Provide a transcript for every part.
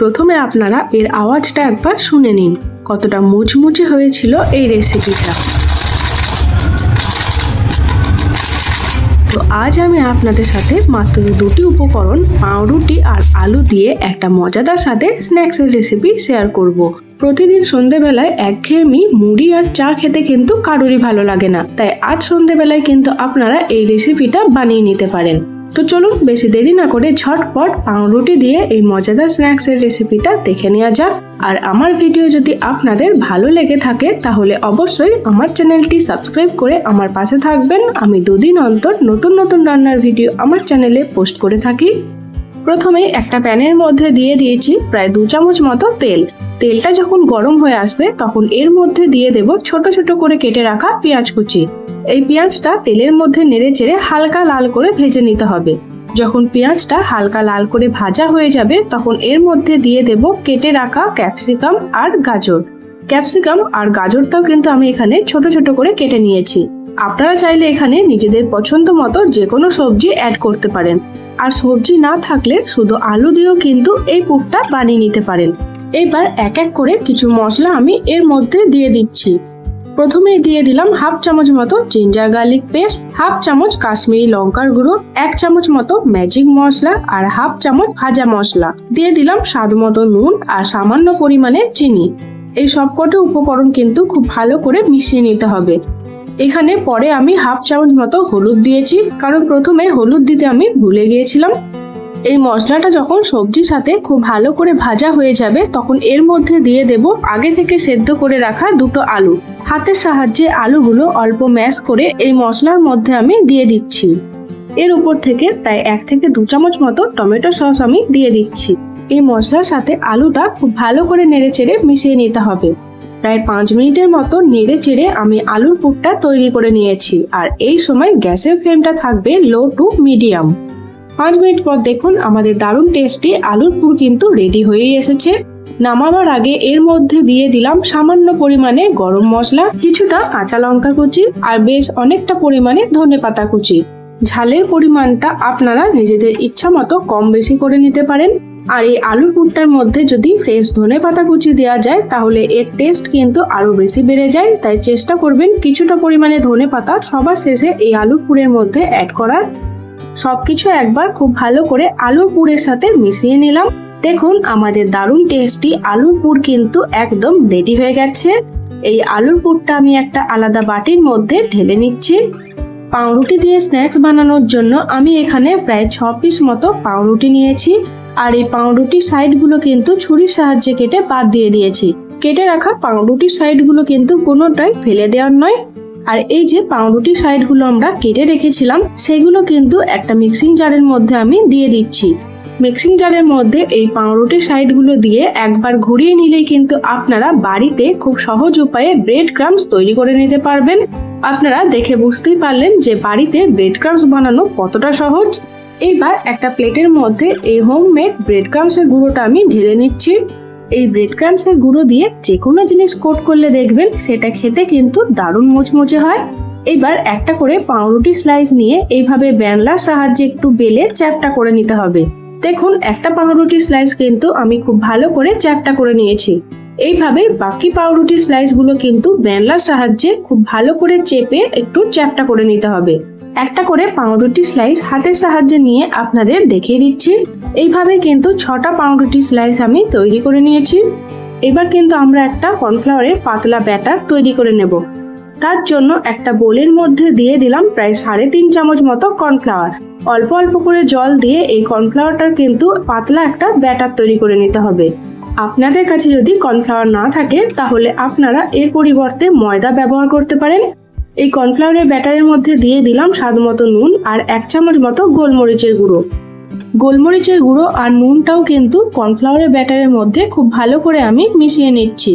প্রথমে আপনারা এর আওয়াজটা একবার শুনে নিন, কতটা মুচমুচে হয়েছিল এই রেসিপিটা। তো আজ আমি আপনাদের সাথে মাত্র দুটি উপকরণ পাউরুটি আর আলু দিয়ে একটা মজাদার সাথে স্ন্যাক্সের রেসিপি শেয়ার করব। প্রতিদিন সন্ধ্যেবেলায় একঘেয়েমি মুড়ি আর চা খেতে কিন্তু কারোরই ভালো লাগে না, তাই আজ সন্ধ্যেবেলায় কিন্তু আপনারা এই রেসিপিটা বানিয়ে নিতে পারেন। তো চলুন বেশি দেরি না করে ঝটপট পাউরুটি দিয়ে এই মজাদার স্ন্যাক্সের রেসিপিটা দেখে নেওয়া যাক। আর আমার ভিডিও যদি আপনাদের ভালো লেগে থাকে তাহলে অবশ্যই আমার চ্যানেলটি সাবস্ক্রাইব করে আমার পাশে থাকবেন। আমি দুদিন অন্তর নতুন নতুন রান্নার ভিডিও আমার চ্যানেলে পোস্ট করে থাকি। প্রথমে একটা প্যানের মধ্যে দিয়ে দিয়েছি প্রায় 2 চামচ মতো তেল। তেলটা যখন গরম হয়ে আসবে তখন এর মধ্যে দিয়ে দেব ছোট ছোট করে কেটে রাখা পেঁয়াজ কুচি। এই পেঁয়াজটা তেলের মধ্যে নেড়ে চেড়ে হালকা লাল করে ভেজে নিতে হবে। যখন পেঁয়াজটা হালকা লাল করে ভাজা হয়ে যাবে তখন এর মধ্যে দিয়ে দেব কেটে রাখা ক্যাপসিকাম আর গাজর। ক্যাপসিকাম আর গাজরটাও কিন্তু আমি এখানে ছোট ছোট করে কেটে নিয়েছি। আপনারা চাইলে এখানে নিজেদের পছন্দ মতো যে কোনো সবজি অ্যাড করতে পারেন। আর সবজি না থাকলে শুধু আলু দিয়েও কিন্তু এই পুরটা বানিয়ে নিতে পারেন। এবার এক এক করে কিছু মশলা আমি এর মধ্যে দিয়ে দিচ্ছি। প্রথমেই দিয়ে দিলাম 1/2 চামচ মতো জিঞ্জার গার্লিক পেস্ট, 1/2 চামচ কাশ্মীরি লঙ্কার গুঁড়ো, 1 চামচ মতো ম্যাজিক মশলা আর 1/2 চামচ ভাজা মশলা। দিয়ে দিলাম স্বাদ মতো নুন আর সামান্য পরিমাণে চিনি। এই সবকটা উপকরণ কিন্তু খুব ভালো করে মিশিয়ে নিতে হবে। এখানে পরে আমি 1/2 চামচ মতো হলুদ দিয়েছি, কারণ প্রথমে হলুদ দিতে আমি ভুলে গিয়েছিলাম। এই মশলাটা যখন সবজির সাথে খুব ভালো করে ভাজা হয়ে যাবে তখন এর মধ্যে দিয়ে দেব আগে থেকে সেদ্ধ করে রাখা 2টো আলু। হাতের সাহায্যে আলুগুলো অল্প ম্যাশ করে এই মশলার মধ্যে আমি দিয়ে দিচ্ছি। এর উপর থেকে প্রায় 1 থেকে 2 চামচ মতো টমেটো সস আমি দিয়ে দিচ্ছি। এই মশলার সাথে আলুটা খুব ভালো করে নেড়ে চেড়ে মিশিয়ে নিতে হবে। প্রায় 5 মিনিটের মতো নেড়ে চেড়ে আমি আলুর পুরটা তৈরি করে নিয়েছি। আর এই সময় গ্যাসের ফ্লেমটা থাকবে লো টু মিডিয়াম। 5 মিনিট পর দেখুন আমাদের দারুণ টেস্টি আলুর পুর কিন্তু রেডি হয়েই এসেছে। নামাবার আগে এর মধ্যে দিয়ে দিলাম সামান্য পরিমাণে গরম মশলা, কিছুটা কাঁচা লঙ্কা কুচি আর বেশ অনেকটা পরিমাণে ধনেপাতা কুচি। ঝালের পরিমাণটা আপনারা নিজেদের ইচ্ছা মতো কম বেশি করে নিতে পারেন। আর এই আলুর পুরটার মধ্যে যদি ফ্রেশ ধনেপাতা কুচি দেওয়া যায় তাহলে এর টেস্ট কিন্তু আরো বেশি বেড়ে যায়। তাই চেষ্টা করবেন কিছুটা পরিমাণে ধনেপাতা সবার শেষে এই আলুর পুরের মধ্যে অ্যাড করার। সবকিছু একবার খুব ভালো করে আলুর পুরের সাথে মিশিয়ে নিলাম। দেখুন আমাদের দারুণ টেস্টি আলুর পুর কিন্তু একদম রেডি হয়ে গেছে। এই আলুর পুরটা আমি একটা আলাদা বাটির মধ্যে ঢেলে নিচ্ছি। পাউরুটি দিয়ে স্ন্যাক্স বানানোর জন্য আমি এখানে প্রায় 6 পিস মতো পাউরুটি নিয়েছি। আর এই পাউরুটির সাইডগুলো কিন্তু ছুরির সাহায্যে কেটে বাদ দিয়ে দিয়েছি। কেটে রাখা পাউরুটির সাইডগুলো কিন্তু কোনোটাই ফেলে দেওয়ার নয়। আর এই যে পাউরুটির সাইডগুলো আমরা কেটে রেখেছিলাম সেগুলো কিন্তু একটা মিক্সিং জারের মধ্যে আমি দিয়ে দিচ্ছি। মিক্সিং জারের মধ্যে এই পাউরুটির সাইডগুলো দিয়ে একবার ঘুরিয়ে নিলেই কিন্তু আপনারা বাড়িতে খুব সহজ উপায়ে ব্রেড ক্রাম্বস তৈরি করে নিতে পারবেন। আপনারা দেখে বুঝতেই পারলেন যে বাড়িতে ব্রেড ক্রাম্বস বানানো কতটা সহজ। এইবার একটা প্লেটের মধ্যে এই হোমমেড ব্রেড ক্রাম্বসের গুঁড়োটা আমি ঢেলে নিচ্ছি। এই ব্রেড ক্রাম্বসের গুঁড়ো দিয়ে যে কোনো জিনিস কোট করলে দেখবেন সেটা খেতে কিন্তু দারুণ মুচমুচে হয়। এবার একটা করে পাউরুটি স্লাইস নিয়ে এইভাবে বেলনার সাহায্যে একটু বেলে চ্যাপটা করে নিতে হবে। দেখুন একটা পাউরুটি স্লাইস কিন্তু আমি খুব ভালো করে চ্যাপটা করে নিয়েছি। এইভাবে বাকি পাউরুটি স্লাইসগুলো কিন্তু বেলনার সাহায্যে খুব ভালো করে চেপে একটু চ্যাপটা করে নিতে হবে। একটা করে পাউরুটি স্লাইস হাতের সাহায্যে নিয়ে আপনাদের দেখিয়ে দিচ্ছি। এইভাবে কিন্তু 6টা পাউরুটি স্লাইস আমি তৈরি করে নিয়েছি। এবার কিন্তু আমরা একটা কর্নফ্লাওয়ারের পাতলা ব্যাটার তৈরি করে নেব। তার জন্য একটা বোলের মধ্যে দিয়ে দিলাম প্রায় 3.5 চামচ মতো কর্নফ্লাওয়ার। অল্প অল্প করে জল দিয়ে এই কর্নফ্লাওয়ারটার কিন্তু পাতলা একটা ব্যাটার তৈরি করে নিতে হবে। আপনাদের কাছে যদি কর্নফ্লাওয়ার না থাকে তাহলে আপনারা এর পরিবর্তে ময়দা ব্যবহার করতে পারেন। এই কর্নফ্লাওয়ারের ব্যাটারের মধ্যে দিয়ে দিলাম স্বাদ মতো নুন আর 1 চামচ মতো গোলমরিচের গুঁড়ো। গোলমরিচের গুঁড়ো আর নুনটাও কিন্তু কর্নফ্লাওয়ারের ব্যাটারের মধ্যে খুব ভালো করে আমি মিশিয়ে নিচ্ছি।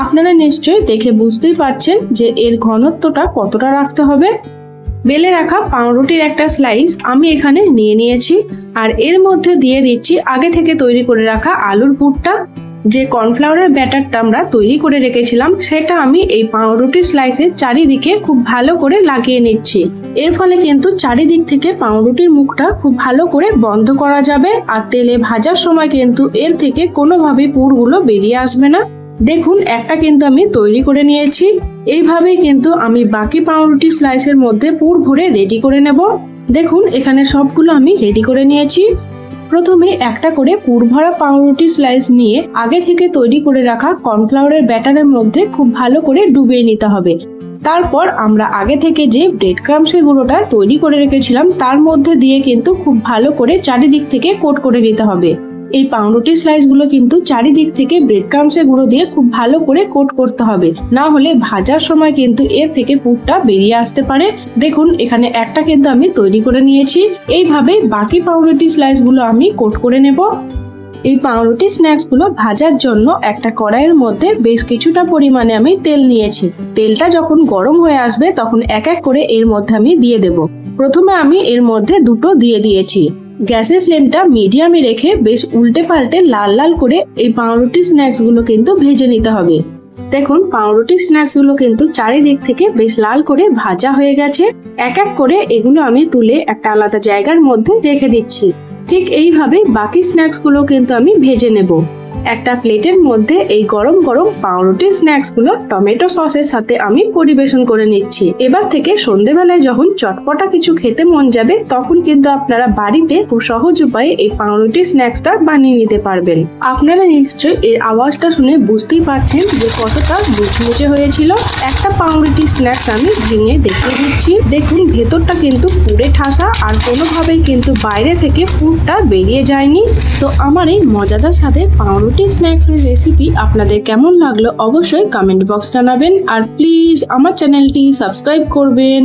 আপনারা নিশ্চয়ই দেখে বুঝতেই পারছেন যে এর ঘনত্বটা কতটা রাখতে হবে। বেলে রাখা পাউরুটির একটা স্লাইস আমি এখানে নিয়ে নিয়েছি আর এর মধ্যে দিয়ে দিচ্ছি আগে থেকে তৈরি করে রাখা আলুর পুরটা। যে কর্নফ্লাওয়ারের ব্যাটারটা আমরা তৈরি করে রেখেছিলাম সেটা আমি এই পাউরুটির স্লাইসের চারিদিকে খুব ভালো করে লাগিয়ে নিচ্ছি। এর ফলে কিন্তু চারিদিক থেকে পাউরুটির মুখটা খুব ভালো করে বন্ধ করা যাবে, আর তেলে ভাজার সময় কিন্তু এর থেকে কোনোভাবেই পুরগুলো বেরিয়ে আসবে না। দেখুন একটা কিন্তু আমি তৈরি করে নিয়েছি। এইভাবেই কিন্তু আমি বাকি পাউরুটি স্লাইসের মধ্যে পুর ভরে রেডি করে নেব। দেখুন এখানে সবগুলো আমি রেডি করে নিয়েছি। প্রথমে একটা করে পুর ভরা পাউরুটি স্লাইস নিয়ে আগে থেকে তৈরি করে রাখা কর্নফ্লাওয়ারের ব্যাটারের মধ্যে খুব ভালো করে ডুবিয়ে নিতে হবে। তারপর আমরা আগে থেকে যে ব্রেড ক্রাম্বসের গুঁড়োটা তৈরি করে রেখেছিলাম তার মধ্যে দিয়ে কিন্তু খুব ভালো করে চারিদিক থেকে কোট করে নিতে হবে। এই পাউরুটি স্লাইস গুলো কিন্তু চারিদিক থেকে ব্রেড ক্রাম্বসের গুঁড়ো দিয়ে খুব ভালো করে কোট করতে হবে, না হলে ভাজার সময় কিন্তু এর থেকে পুরটা বেরিয়ে আসতে পারে। দেখুন এখানে একটা কিন্তু আমি তৈরি করে নিয়েছি। এইভাবে বাকি পাউরুটি স্লাইস গুলো আমি কোট করে নেব। এই পাউরুটি স্ন্যাক্স গুলো ভাজার জন্য একটা কড়াইয়ের মধ্যে বেশ কিছুটা পরিমাণে আমি তেল নিয়েছি। তেলটা যখন গরম হয়ে আসবে তখন এক এক করে এর মধ্যে আমি দিয়ে দেব। প্রথমে আমি এর মধ্যে দুটো দিয়ে দিয়েছি। গ্যাসের ফ্লেমটা মিডিয়ামে রেখে বেশ উল্টে পাল্টে লাল লাল করে এই পাউরুটি স্ন্যাক্স গুলো কিন্তু ভেজে নিতে হবে। দেখুন পাউরুটি স্ন্যাক্স গুলো কিন্তু চারিদিক থেকে বেশ লাল করে ভাজা হয়ে গেছে। এক এক করে এগুলো আমি তুলে একটা আলাদা জায়গার মধ্যে রেখে দিচ্ছি। ঠিক এইভাবে বাকি স্ন্যাক্স গুলো কিন্তু আমি ভেজে নেব। একটা প্লেটের মধ্যে এই গরম গরম পাউরুটি স্ন্যাক্স গুলো টমেটো সসের সাথে আমি পরিবেশন করে নিচ্ছি। এবার থেকে সন্ধ্যেবেলায় যখন চটপটা কিছু খেতে মন যাবে তখন কিন্তু আপনারা বাড়িতে খুব সহজ উপায়ে এই পাউরুটি স্ন্যাক্সটা বানিয়ে নিতে পারবেন। আপনারা নিশ্চয়ই এর আওয়াজটা শুনে বুঝতেই পারছেন যে কতটা মুচমুচে হয়েছিল। একটা পাউরুটি স্ন্যাক্স আমি ভেঙে দেখিয়ে দিচ্ছি। দেখুন ভেতরটা কিন্তু পুরে ঠাসা, আর কোনোভাবেই কিন্তু বাইরে থেকে পুরটা বেরিয়ে যায়নি। তো আমার এই মজাদার স্বাদে পাউরুটি স্ন্যাক্সের রেসিপি আপনাদের কেমন লাগলো অবশ্যই কমেন্ট বক্স জানাবেন, আর প্লিজ আমার চ্যানেলটি সাবস্ক্রাইব করবেন।